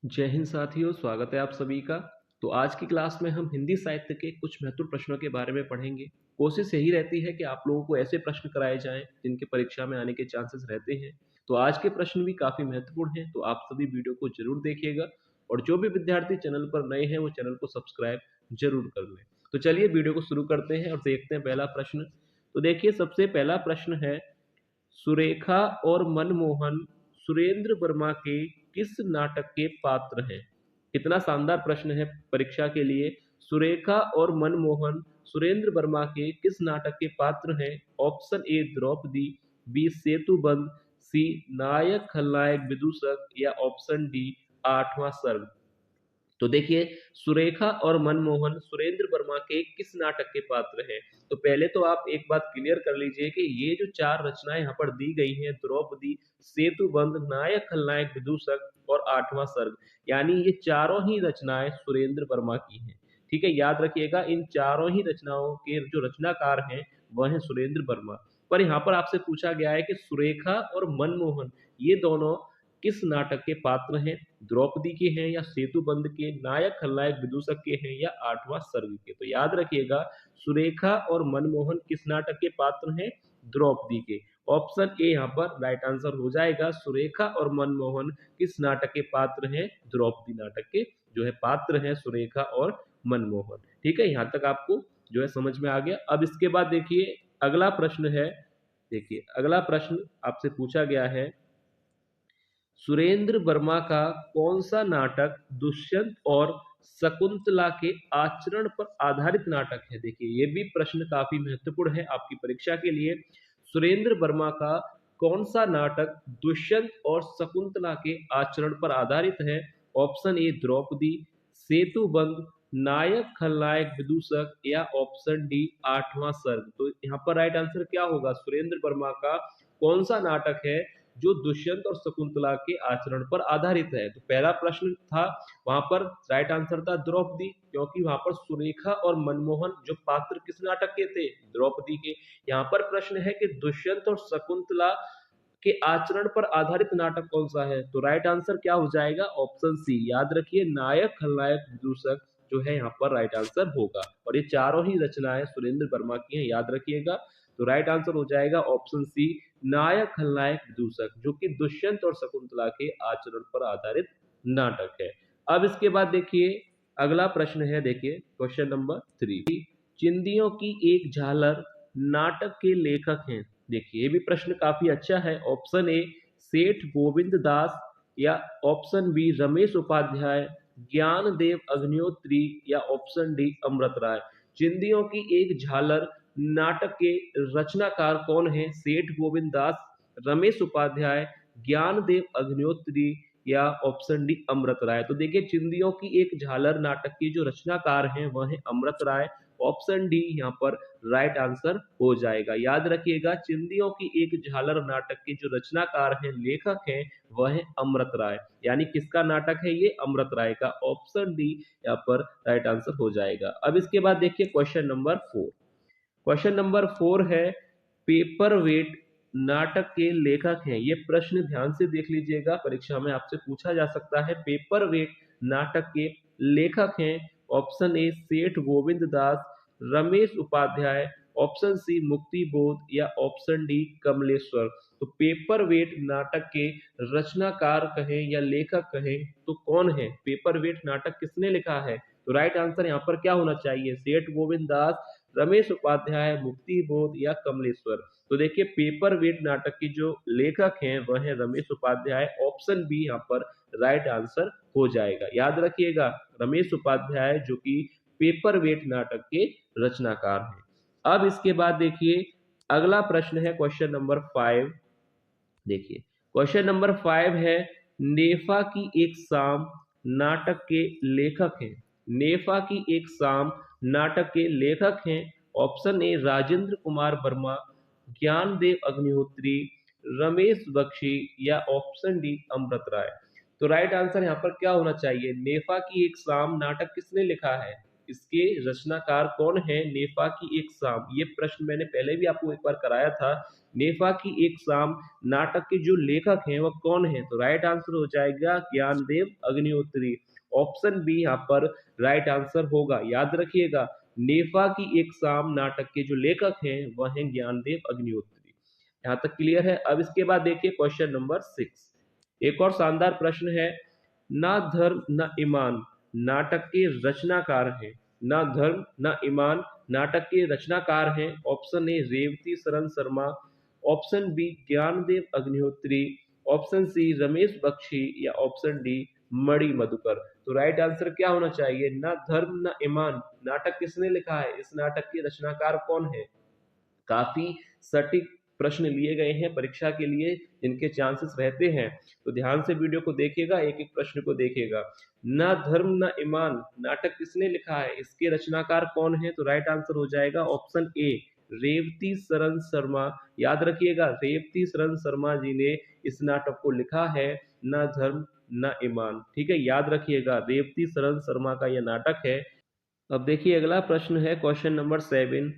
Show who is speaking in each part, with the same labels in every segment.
Speaker 1: जय हिंद साथियों, स्वागत है आप सभी का। तो आज की क्लास में हम हिंदी साहित्य के कुछ महत्वपूर्ण प्रश्नों के बारे में पढ़ेंगे। कोशिश यही रहती है कि आप लोगों को ऐसे प्रश्न कराए जाएं जिनके परीक्षा में आने के चांसेस रहते हैं। तो आज के प्रश्न भी काफी महत्वपूर्ण हैं, तो आप सभी वीडियो को जरूर देखिएगा। और जो भी विद्यार्थी चैनल पर नए हैं वो चैनल को सब्सक्राइब जरूर कर लें। तो चलिए वीडियो को शुरू करते हैं और देखते हैं पहला प्रश्न। तो देखिए, सबसे पहला प्रश्न है, सुरेखा और मनमोहन सुरेंद्र वर्मा के किस नाटक के पात्र हैं? कितना शानदार प्रश्न है परीक्षा के लिए। सुरेखा और मनमोहन सुरेंद्र वर्मा के किस नाटक के पात्र हैं? ऑप्शन ए द्रौपदी, बी सेतुबंद, सी नायक खलनायक विदूषक, या ऑप्शन डी आठवां सर्ग। तो देखिए, सुरेखा और मनमोहन सुरेंद्र वर्मा के किस नाटक के पात्र हैं? तो पहले तो आप एक बात क्लियर कर लीजिए कि ये जो चार रचनाएं यहाँ पर दी गई हैं, द्रौपदी, सेतुबंद, नायक खलनायक विदूषक और आठवां सर्ग, यानी ये चारों ही रचनाएं सुरेंद्र वर्मा की हैं। ठीक है, याद रखिएगा, इन चारों ही रचनाओं के जो रचनाकार हैं वह है सुरेंद्र वर्मा। पर यहाँ पर आपसे पूछा गया है कि सुरेखा और मनमोहन ये दोनों किस नाटक के पात्र हैं? द्रौपदी के हैं, या सेतुबंद के, नायक खलनायक विदूषक के हैं, या आठवां सर्ग के? तो याद रखिएगा, सुरेखा और मनमोहन किस नाटक के पात्र हैं? द्रौपदी के। ऑप्शन ए यहाँ पर राइट आंसर हो जाएगा। सुरेखा और मनमोहन किस नाटक के पात्र हैं? द्रौपदी नाटक के जो है पात्र हैं सुरेखा और मनमोहन। ठीक है, यहाँ तक आपको जो है समझ में आ गया। अब इसके बाद देखिए, अगला प्रश्न है। देखिए, अगला प्रश्न आपसे पूछा गया है, सुरेंद्र वर्मा का कौन सा नाटक दुष्यंत और शकुंतला के आचरण पर आधारित नाटक है? देखिए, ये भी प्रश्न काफी महत्वपूर्ण है आपकी परीक्षा के लिए। सुरेंद्र वर्मा का कौन सा नाटक दुष्यंत और शकुंतला के आचरण पर आधारित है? ऑप्शन ए द्रौपदी, सेतुबंद, नायक खलनायक विदूषक, या ऑप्शन डी आठवां सर्ग। तो यहाँ पर राइट आंसर क्या होगा? सुरेंद्र वर्मा का कौन सा नाटक है जो दुष्यंत और शकुंतला के आचरण पर आधारित है? तो पहला प्रश्न था, वहां पर राइट आंसर था द्रौपदी, क्योंकि वहां पर सुरेखा और मनमोहन जो पात्र किस नाटक के थे? द्रौपदी के। यहाँ पर प्रश्न है कि दुष्यंत और शकुंतला के आचरण पर आधारित नाटक कौन सा है? तो राइट आंसर क्या हो जाएगा? Option C. याद रखिए, नायक खलनायक विदूषक जो है यहाँ पर राइट आंसर होगा। और ये चारों ही रचनाएं सुरेंद्र वर्मा की हैं, याद रखिएगा। तो राइट आंसर हो जाएगा ऑप्शन सी, नायक खलनायक विदूषक, जो कि दुष्यंत और शकुंतला के आचरण पर आधारित नाटक है। अब इसके बाद देखिए, अगला प्रश्न है, देखिए क्वेश्चन नंबर 3, चिंदियों की एक झालर नाटक के लेखक हैं? देखिए, ये भी प्रश्न काफी अच्छा है। ऑप्शन ए सेठ गोविंद दास, या ऑप्शन बी रमेश उपाध्याय, ज्ञानदेव अग्निहोत्री, या ऑप्शन डी अमृत राय। चिंदियों की एक झालर नाटक के रचनाकार कौन है? सेठ गोविंद दास, रमेश उपाध्याय, ज्ञानदेव अग्निहोत्री, या ऑप्शन डी अमृत राय। तो देखिए, चिंदियों की एक झालर नाटक की जो रचनाकार हैं वह है अमृत राय। ऑप्शन डी यहाँ पर राइट आंसर हो जाएगा। याद रखिएगा, चिंदियों की एक झालर नाटक के जो रचनाकार हैं, लेखक हैं, वह है अमृत राय। यानी किसका नाटक है ये? अमृत राय का। ऑप्शन डी यहाँ पर राइट आंसर हो जाएगा। अब इसके बाद देखिए क्वेश्चन नंबर 4। क्वेश्चन नंबर 4 है, पेपर वेट नाटक के लेखक हैं? ये प्रश्न ध्यान से देख लीजिएगा, परीक्षा में आपसे पूछा जा सकता है। पेपर वेट नाटक के लेखक हैं, ऑप्शन ए सेठ गोविंद दास, रमेश उपाध्याय, ऑप्शन सी मुक्ति बोध, या ऑप्शन डी कमलेश्वर। तो पेपर वेट नाटक के रचनाकार कहें या लेखक कहें तो कौन है? पेपर वेट नाटक किसने लिखा है? तो राइट आंसर यहाँ पर क्या होना चाहिए? सेठ गोविंद दास, रमेश उपाध्याय, मुक्ति बोध, या कमलेश्वर। तो देखिए, पेपर वेट नाटक के जो लेखक हैं वह है रमेश उपाध्याय। ऑप्शन बी यहाँ पर राइट आंसर हो जाएगा। याद रखिएगा, रमेश उपाध्याय जो कि पेपर वेट नाटक के रचनाकार हैं। अब इसके बाद देखिए, अगला प्रश्न है क्वेश्चन नंबर 5। देखिए, क्वेश्चन नंबर 5 है, नेफा की एक शाम नाटक के लेखक हैं? नेफा की एक शाम नाटक के लेखक हैं, ऑप्शन ए राजेंद्र कुमार वर्मा, ज्ञानदेव अग्निहोत्री, रमेश बख्शी, या ऑप्शन डी अमृत राय। तो राइट आंसर यहाँ पर क्या होना चाहिए? नेफा की एक शाम नाटक किसने लिखा है? इसके रचनाकार कौन है? नेफा की एक शाम। ये प्रश्न मैंने पहले भी आपको एक बार कराया था। नेफा की एक शाम नाटक के जो लेखक हैं वह कौन है? तो राइट आंसर हो जाएगा ज्ञानदेव अग्निहोत्री। ऑप्शन बी यहाँ पर राइट आंसर होगा। याद रखिएगा, नेफा की एक शाम नाटक के जो लेखक हैं वह हैं ज्ञानदेव अग्निहोत्री। यहाँ तक क्लियर है। अब इसके बाद देखिए क्वेश्चन नंबर 6, एक और शानदार प्रश्न है। ना धर्म न ईमान नाटक के रचनाकार हैं। ना धर्म न ईमान नाटक के रचनाकार हैं। Option A Revati Sharan Sharma, option B Gyandev Agnihotri, option C Ramesh Bakshi या ऑप्शन डी मणि मधुकर। तो राइट आंसर क्या होना चाहिए? ना धर्म न ईमान नाटक किसने लिखा है? इस नाटक के रचनाकार कौन है? काफी सटीक प्रश्न लिए गए हैं परीक्षा के लिए, जिनके चांसेस रहते हैं। तो ध्यान से वीडियो को देखिएगा, एक एक प्रश्न को देखिएगा। ना धर्म न ईमान नाटक किसने लिखा है? इसके रचनाकार कौन है? तो राइट आंसर हो जाएगा ऑप्शन ए रेवती शरण शर्मा। याद रखिएगा, रेवती शरण शर्मा जी ने इस नाटक को लिखा है, ना धर्म न ईमान। ठीक है, याद रखिएगा, रेवती शरण शर्मा का यह नाटक है। अब देखिए अगला प्रश्न है क्वेश्चन नंबर 7।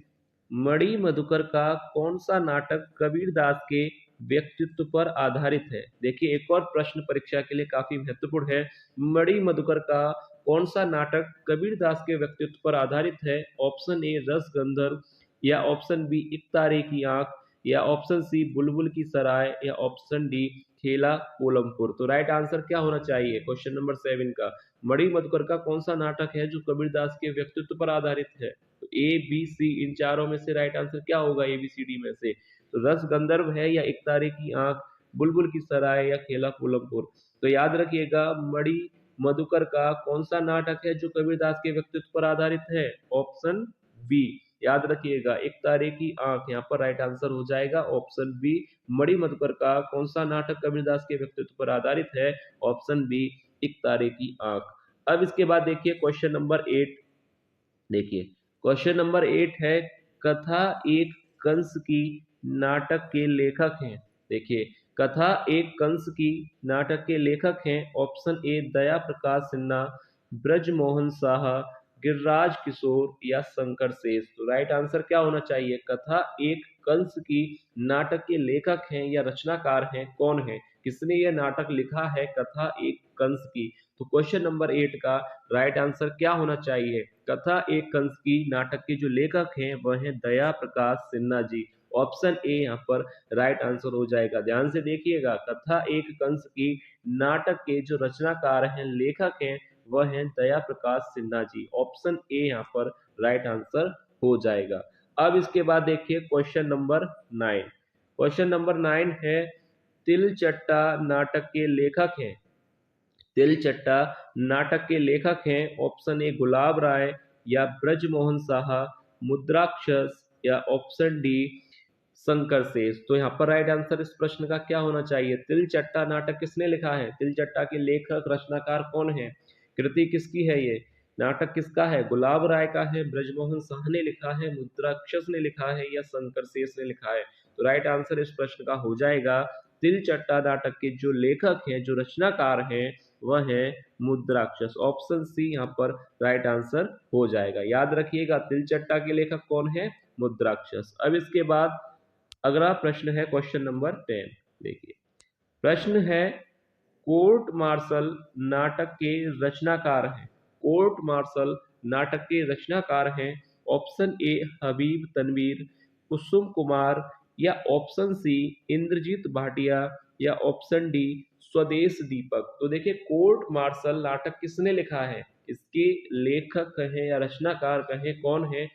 Speaker 1: मणि मधुकर का कौन सा नाटक कबीरदास के व्यक्तित्व पर आधारित है? देखिए एक और प्रश्न परीक्षा के लिए काफी महत्वपूर्ण है। मणि मधुकर का कौन सा नाटक कबीरदास के व्यक्तित्व पर आधारित है? ऑप्शन ए रस गंधर्व, या ऑप्शन बी एक तारे की आंख, या ऑप्शन सी बुलबुल की सराय, या ऑप्शन डी खेला कोलमपुर। तो राइट आंसर क्या होना चाहिए क्वेश्चन नंबर 7 का? मणि मधुकर का कौन सा नाटक है जो कबीरदास के व्यक्तित्व पर आधारित है? तो ए बी सी इन चारों में से राइट आंसर क्या होगा? ए बी सी डी में से? तो रस गंधर्व है, या एक तारे की आंख, बुलबुल की सराय, या खेला कोलमपुर। तो याद रखिएगा, मणि मधुकर का कौन सा नाटक है जो कबीरदास के व्यक्तित्व पर आधारित है? Option B. याद रखिएगा, एक तारे की आंख यहाँ पर राइट आंसर हो जाएगा ऑप्शन बी। मणि मधुकर का कौन सा नाटक कबीरदास के व्यक्तित्व पर आधारित है? ऑप्शन बी एक तारे की आंख। अब इसके बाद देखिए क्वेश्चन नंबर 8। देखिए क्वेश्चन नंबर 8 है, कथा एक कंस की नाटक के लेखक हैं। देखिए कथा एक कंस की नाटक के लेखक हैं। ऑप्शन ए दया प्रकाश सिन्हा, ब्रजमोहन शाह, गिरिराज किशोर, या शंकर शेष। तो राइट आंसर क्या होना चाहिए? कथा एक कंस की नाटक के लेखक हैं या रचनाकार हैं, कौन है? किसने यह नाटक लिखा है कथा एक कंस की? तो क्वेश्चन नंबर 8 का राइट आंसर क्या होना चाहिए? कथा एक कंस की नाटक के जो लेखक हैं वह हैं दया प्रकाश सिन्हा जी। ऑप्शन ए यहाँ पर राइट आंसर हो जाएगा। ध्यान से देखिएगा, कथा एक कंस की नाटक के जो रचनाकार हैं, लेखक हैं, वह हैं दया प्रकाश सिन्हा जी। ऑप्शन ए यहाँ पर राइट आंसर हो जाएगा। अब इसके बाद देखिए क्वेश्चन नंबर 9। क्वेश्चन नंबर 9 है, तिलचट्टा नाटक के लेखक हैं। तिलचट्टा नाटक के लेखक हैं। ऑप्शन ए गुलाब राय, या ब्रजमोहन साहा, मुद्राक्षस, या ऑप्शन डी शंकर शेष। तो यहाँ पर राइट आंसर इस प्रश्न का क्या होना चाहिए? तिलचट्टा नाटक किसने लिखा है? तिलचट्टा के लेखक रचनाकार कौन है? कृति किसकी है? ये नाटक किसका है? गुलाब राय का है, ब्रजमोहन साह ने लिखा है, मुद्राक्षस ने लिखा है, या शंकर शेष ने लिखा है? तो राइट आंसर इस प्रश्न का हो जाएगा, तिलचट्टा नाटक के जो लेखक हैं, जो रचनाकार हैं, वह है मुद्राक्षस। ऑप्शन सी यहाँ पर राइट आंसर हो जाएगा। याद रखिएगा, तिलचट्टा के लेखक कौन है? मुद्राक्षस। अब इसके बाद अगला प्रश्न है क्वेश्चन नंबर 10। देखिए प्रश्न है, कोर्ट मार्शल नाटक के रचनाकार हैं। कोर्ट मार्शल नाटक के रचनाकार हैं। ऑप्शन ए हबीब तनवीर, कुसुम कुमार, या ऑप्शन सी इंद्रजीत भाटिया, या ऑप्शन डी स्वदेश दीपक। तो देखिए कोर्ट मार्शल नाटक किसने लिखा है? इसके लेखक कहें या रचनाकार कहें, कौन है?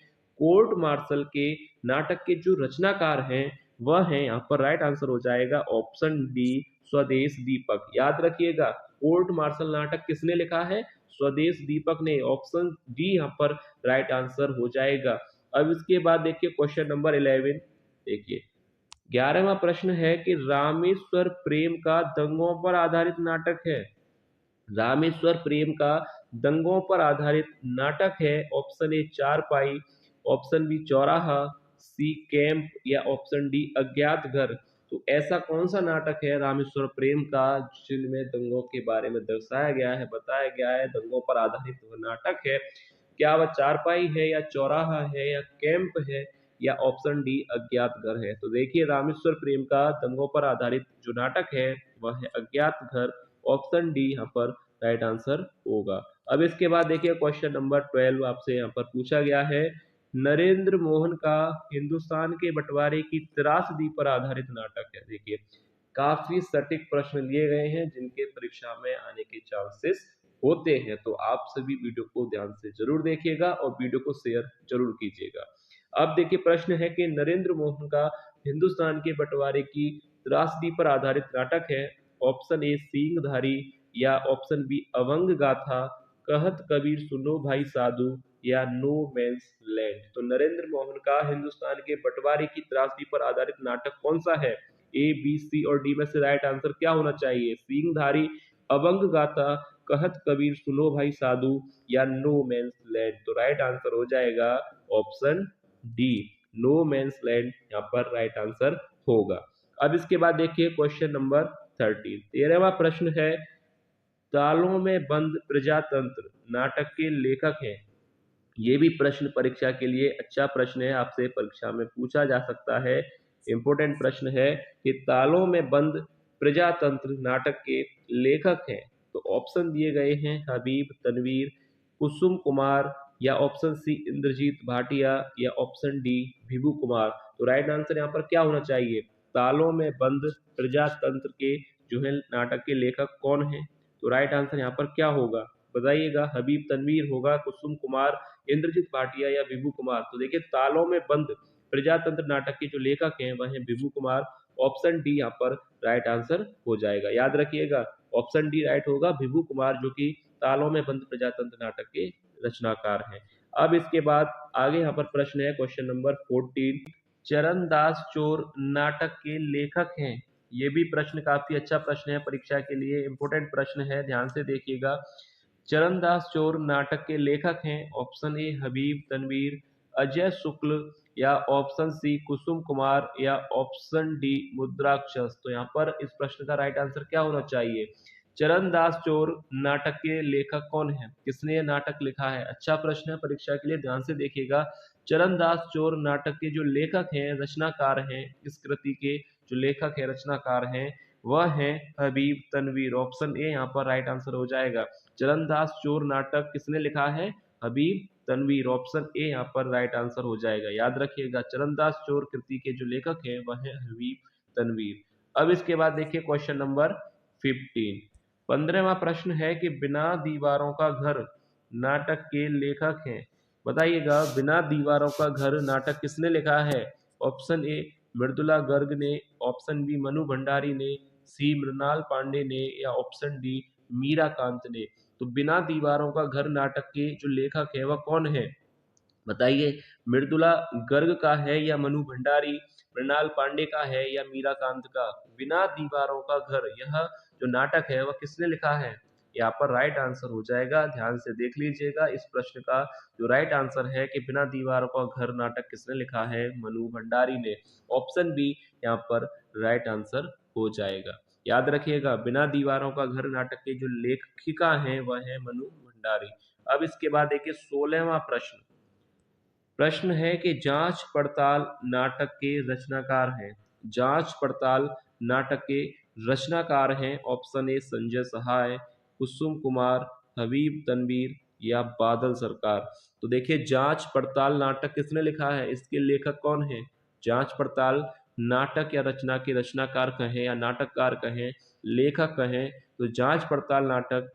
Speaker 1: कोर्ट मार्शल के नाटक के जो रचनाकार हैं वह है, यहाँ पर राइट आंसर हो जाएगा ऑप्शन डी स्वदेश दीपक। याद रखिएगा, कोर्ट मार्शल नाटक किसने लिखा है? स्वदेश दीपक ने। ऑप्शन डी यहाँ पर राइट आंसर हो जाएगा। अब इसके बाद देखिए क्वेश्चन नंबर 11। देखिए 11वां प्रश्न है कि रामेश्वर प्रेम का दंगों पर आधारित नाटक है। रामेश्वर प्रेम का दंगों पर आधारित नाटक है। ऑप्शन ए चारपाई, ऑप्शन बी चौराहा, सी कैंप, या ऑप्शन डी अज्ञात घर। तो ऐसा कौन सा नाटक है रामेश्वर प्रेम का जिनमें दंगों के बारे में दर्शाया गया है, बताया गया है, दंगों पर आधारित वह नाटक है? क्या वह चारपाई है, या चौराहा है, या कैंप है, या ऑप्शन डी अज्ञात घर है। तो देखिए रामेश्वर प्रेम का दंगों पर आधारित जो नाटक है वह है अज्ञात घर, ऑप्शन डी यहाँ पर राइट आंसर होगा। अब इसके बाद देखिए क्वेश्चन नंबर 12 आपसे यहाँ पर पूछा गया है, नरेंद्र मोहन का हिंदुस्तान के बंटवारे की त्रासदी पर आधारित नाटक है। देखिए काफी सटीक प्रश्न लिए गए हैं जिनके परीक्षा में आने के चांसेस होते हैं, तो आप सभी वीडियो को ध्यान से जरूर देखिएगा और वीडियो को शेयर जरूर कीजिएगा। अब देखिए प्रश्न है कि नरेंद्र मोहन का हिंदुस्तान के बंटवारे की त्रासदी पर आधारित नाटक है, ऑप्शन ए सींगधारी या ऑप्शन बी अवंग गाथा, कहत कबीर सुनो भाई साधु या नो मैंस लैंड। तो नरेंद्र मोहन का हिंदुस्तान के बंटवारे की त्रासदी पर आधारित नाटक कौन सा है? ए बी सी और डी में से राइट आंसर क्या होना चाहिए? सींगधारी, अवंग गाथा, कहत कबीर सुनो भाई साधु या नो मैंस लैंड। तो राइट आंसर हो जाएगा option D, no man's land यहाँ पर राइट आंसर होगा। अब इसके बाद देखिए क्वेश्चन नंबर 13, 13वां प्रश्न है, तालों में बंद प्रजातंत्र नाटक के लेखक हैं। ये भी प्रश्न परीक्षा के लिए अच्छा प्रश्न है, आपसे परीक्षा में पूछा जा सकता है। इंपोर्टेंट प्रश्न है कि तालों में बंद प्रजातंत्र नाटक के लेखक हैं। तो ऑप्शन दिए गए हैं हबीब तनवीर, कुसुम कुमार या ऑप्शन सी इंद्रजीत भाटिया या ऑप्शन डी विभू कुमार। तो राइट आंसर यहाँ पर क्या होना चाहिए? तालों में बंद प्रजातंत्र के जो है नाटक के लेखक कौन है? तो राइट आंसर यहाँ पर क्या होगा बताइएगा? हबीब तनवीर होगा, कुसुम कुमार, इंद्रजीत भाटिया या विभू कुमार। तो देखिए तालों में बंद प्रजातंत्र नाटक के जो लेखक हैं वह हैं विभू कुमार, ऑप्शन डी यहाँ पर राइट आंसर हो जाएगा। याद रखिएगा ऑप्शन डी राइट होगा, विभू कुमार जो कि तालों में बंद प्रजातंत्र नाटक के रचनाकार हैं। अब इसके बाद आगे यहाँ पर प्रश्न है क्वेश्चन नंबर 14, चरणदास चोर नाटक के लेखक हैं। ये भी प्रश्न काफी अच्छा प्रश्न है परीक्षा के लिए, इंपोर्टेंट प्रश्न है, ध्यान से देखिएगा। चरणदास चोर नाटक के लेखक हैं, ऑप्शन ए हबीब तनवीर, अजय शुक्ल या ऑप्शन सी कुसुम कुमार या ऑप्शन डी मुद्राक्षस। तो यहाँ पर इस प्रश्न का राइट आंसर क्या होना चाहिए? चरणदास चोर नाटक के लेखक कौन है? किसने ये नाटक लिखा है? अच्छा प्रश्न है परीक्षा के लिए, ध्यान से देखिएगा। चरणदास चोर नाटक के जो लेखक हैं, रचनाकार हैं, इस कृति के जो लेखक है रचनाकार हैं वह है हबीब तनवीर, ऑप्शन ए यहाँ पर राइट आंसर हो जाएगा। चरणदास चोर नाटक किसने लिखा है? हबीब तनवीर, ऑप्शन ए यहाँ पर राइट आंसर हो जाएगा। याद रखिएगा चरणदास चोर कृति के जो लेखक हैं वह है हबीब तनवीर। अब इसके बाद देखिए क्वेश्चन नंबर 15, 15वां प्रश्न है कि बिना दीवारों का घर नाटक के लेखक हैं। बताइएगा बिना दीवारों का घर नाटक किसने लिखा है? ऑप्शन ए मृदुला गर्ग ने, ऑप्शन बी मनु भंडारी ने, सी मृणाल पांडे ने या ऑप्शन डी मीराकांत ने। तो बिना दीवारों का घर नाटक के जो लेखक है वह कौन है? बताइए मृदुला गर्ग का है या मनु भंडारी, मृणाल पांडे का है या मीराकांत का? बिना दीवारों का घर यह जो नाटक है वह किसने लिखा है? यहाँ पर राइट आंसर हो जाएगा, ध्यान से देख लीजिएगा इस प्रश्न का जो राइट आंसर है कि बिना दीवारों का घर नाटक किसने लिखा है? मनु भंडारी ने, ऑप्शन बी यहाँ पर राइट आंसर हो जाएगा। याद रखिएगा बिना दीवारों का घर नाटक के जो लेखिका हैं वह है मनु भंडारी। अब इसके बाद देखिए 16वां प्रश्न, प्रश्न है कि जांच पड़ताल नाटक के रचनाकार हैं। जांच पड़ताल नाटक के रचनाकार हैं, ऑप्शन ए संजय सहाय, कुसुम कुमार, हबीब तनवीर या बादल सरकार। तो देखिए जांच पड़ताल नाटक किसने लिखा है? इसके लेखक कौन है? जांच पड़ताल नाटक या रचना के रचनाकार कहें या नाटककार कहें, लेखक कहें, तो जांच पड़ताल नाटक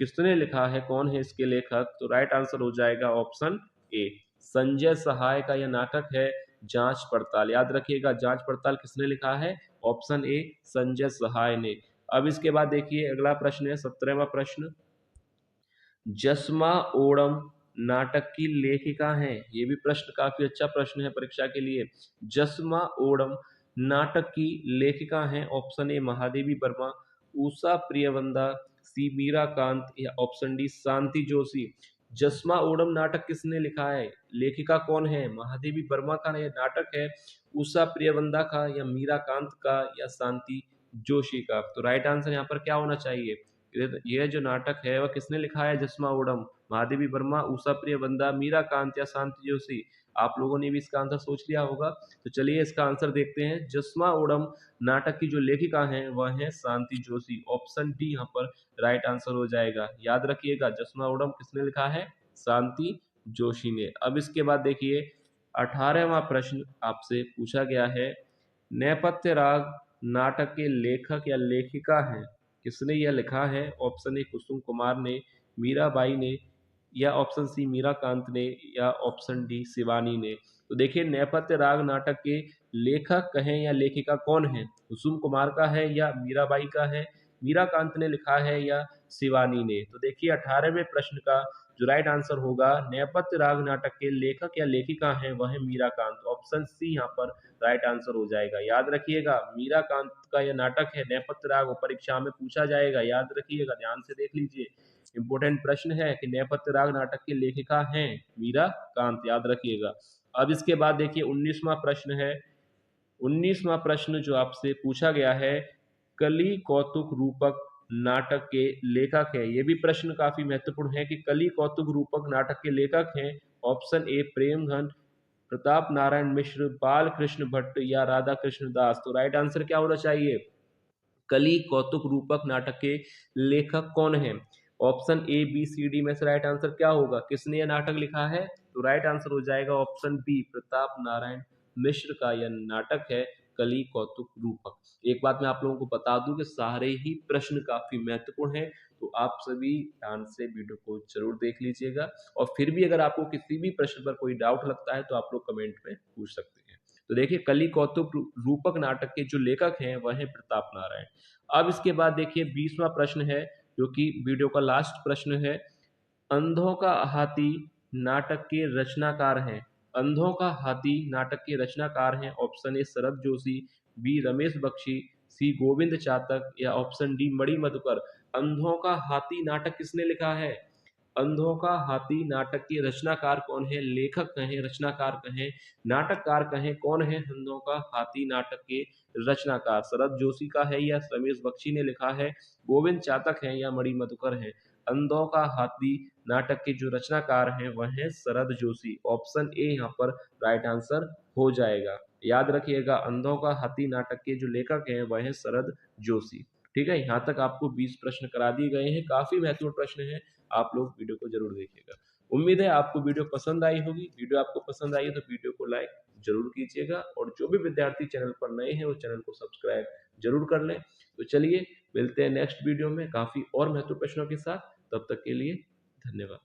Speaker 1: किसने लिखा है, कौन है इसके लेखक? तो राइट आंसर हो जाएगा ऑप्शन ए, संजय सहाय का यह नाटक है जांच पड़ताल। याद रखिएगा जांच पड़ताल किसने लिखा है? ऑप्शन ए संजय सहाय ने। अब इसके बाद देखिए अगला प्रश्न है 17वां प्रश्न, जसमा ओणम नाटक की लेखिका हैं। ये भी प्रश्न काफी अच्छा प्रश्न है परीक्षा के लिए। जसमा ओणम नाटक की लेखिका हैं, ऑप्शन ए महादेवी वर्मा, उषा प्रियवंदा, सी मीराकांत या ऑप्शन डी शांति जोशी। जसमा ओणम नाटक किसने लिखा है? लेखिका कौन है? महादेवी वर्मा का यह नाटक है, उषा प्रियवंदा का या मीराकांत का या शांति जोशी का? तो राइट आंसर यहाँ पर क्या होना चाहिए? यह जो नाटक है वह किसने लिखा है? जसमा उडम, महादेवी वर्मा, उषा प्रिय बंदा, मीरा कांत या शांति जोशी। आप लोगों ने भी इसका आंसर सोच लिया होगा। तो चलिए इसका आंसर देखते हैं। जसमा उडम नाटक की जो लेखिका हैं वह है शांति जोशी। ऑप्शन डी यहाँ पर राइट आंसर हो जाएगा। याद रखिएगा, जसमा उडम किसने लिखा है? शांति जोशी ने। अब इसके बाद देखिए 18वां प्रश्न आपसे पूछा गया है, नेपथ्य राग नाटक के लेखक या लेखिका हैं, किसने यह लिखा है? ऑप्शन ए कुसुम कुमार ने, मीराबाई ने, या ऑप्शन सी मीराकांत ने, या ऑप्शन डी शिवानी ने। तो देखिए नेपथ्य राग नाटक के लेखक कहें या लेखिका कौन है? कुसुम कुमार का है या मीराबाई का है, मीराकांत ने लिखा है या शिवानी ने? तो देखिए 18वें प्रश्न का जो राइट आंसर होगा, नेपथ्य राग नाटक के लेखक या लेखिका हैं वह है मीराकांत। ऑप्शन सी यहाँ पर राइट आंसर हो जाएगा। याद रखिएगा, मीराकांत का यह नाटक है, नेपथ्य राग, परीक्षा में पूछा जाएगा। याद रखिएगा, ध्यान से देख लीजिए, इंपोर्टेंट प्रश्न है कि नेपथ्य राग नाटक की लेखिका हैं मीराकांत। याद रखिएगा। अब इसके बाद देखिए 19वां प्रश्न है। 19वां प्रश्न जो आपसे पूछा गया है, कली कौतुक रूपक नाटक के लेखक है। ये भी प्रश्न काफी महत्वपूर्ण है कि कली कौतुक रूपक नाटक के लेखक हैं। ऑप्शन ए प्रेमघन, प्रताप नारायण मिश्र, बाल कृष्ण भट्ट, या राधा कृष्ण दास। तो राइट आंसर क्या होना चाहिए? कली कौतुक रूपक नाटक के लेखक कौन है? Option A B C D में से राइट आंसर क्या होगा? किसने यह नाटक लिखा है? तो राइट आंसर हो जाएगा ऑप्शन बी, प्रताप नारायण मिश्र का यह नाटक है कली कौतुक रूपक। एक बात मैं आप लोगों को बता दूं कि सारे ही प्रश्न काफी महत्वपूर्ण हैं, तो आप सभी ध्यान से वीडियो को जरूर देख लीजिएगा। और फिर भी अगर आपको किसी भी प्रश्न पर कोई डाउट लगता है तो आप लोग कमेंट में पूछ सकते हैं। तो देखिए कली कौतुक रूपक नाटक के जो लेखक हैं वह है प्रताप नारायण। अब इसके बाद देखिए 20वां प्रश्न है, जो कि वीडियो का लास्ट प्रश्न है। अंधों का हाथी नाटक के रचनाकार हैं। अंधों का हाथी नाटक के रचनाकार हैं। Option A Sharad Joshi, B Ramesh Bakshi, C Govind Chatak, या ऑप्शन डी मणि मधुकर। अंधों का हाथी नाटक किसने लिखा है? अंधों का हाथी नाटक के रचनाकार कौन है? लेखक कहें, रचनाकार कहें, नाटककार कहें, कौन है अंधों का हाथी नाटक के रचनाकार? शरद जोशी का है या रमेश बख्शी ने लिखा है, गोविंद चातक है या मणि मधुकर है? अंधों का हाथी नाटक के जो रचनाकार हैं वह है शरद जोशी। ऑप्शन ए यहाँ पर राइट आंसर हो जाएगा। याद रखिएगा, अंधों का हाथी नाटक के जो लेखक हैं वह है शरद जोशी। ठीक है, यहाँ तक आपको 20 प्रश्न करा दिए गए हैं। काफी महत्वपूर्ण प्रश्न है, आप लोग वीडियो को जरूर देखिएगा। उम्मीद है आपको वीडियो पसंद आई होगी। वीडियो आपको पसंद आई है तो वीडियो को लाइक जरूर कीजिएगा, और जो भी विद्यार्थी चैनल पर नए हैं वो चैनल को सब्सक्राइब जरूर कर लें। तो चलिए मिलते हैं नेक्स्ट वीडियो में काफी और महत्वपूर्ण प्रश्नों के साथ। तब तक के लिए धन्यवाद।